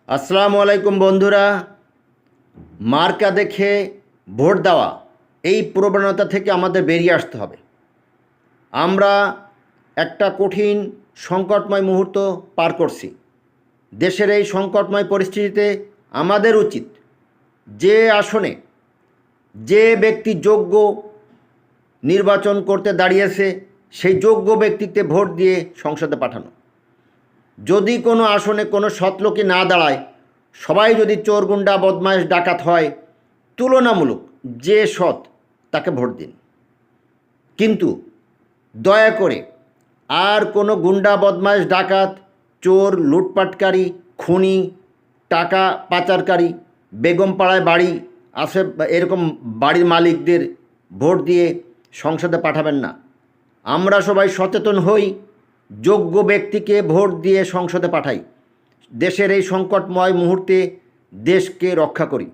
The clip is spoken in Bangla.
আসসালামু আলাইকুম বন্ধুরা। মার্কা দেখে ভোট দেওয়া এই প্রবণতা থেকে আমাদের বেরিয়ে আসতে হবে। আমরা একটা কঠিন সংকটময় মুহূর্ত পার করছি। দেশের এই সংকটময় পরিস্থিতিতে আমাদের উচিত যে আসনে যে ব্যক্তি যোগ্য নির্বাচন করতে দাঁড়িয়েছে সেই যোগ্য ব্যক্তিকে ভোট দিয়ে সংসদে পাঠানো। যদি কোনো আসনে কোনো সৎলোকই না দাঁড়ায়, সবাই যদি চোর গুন্ডা বদমাইশ ডাকাত হয়, তুলনামূলক যে সৎ তাকে ভোট দিন। কিন্তু দয়া করে আর কোনো গুন্ডা বদমাইশ ডাকাত চোর লুটপাটকারী খুনি টাকা পাচারকারী বেগমপাড়ায় বাড়ি আছে এরকম বাড়ির মালিকদের ভোট দিয়ে সংসদে পাঠাবেন না। আমরা সবাই সচেতন হই, যোগ্য ব্যক্তিকে ভোট দিয়ে সংসদে পাঠাই। দেশের এই সংকটময় মুহূর্তে দেশকে রক্ষা করি।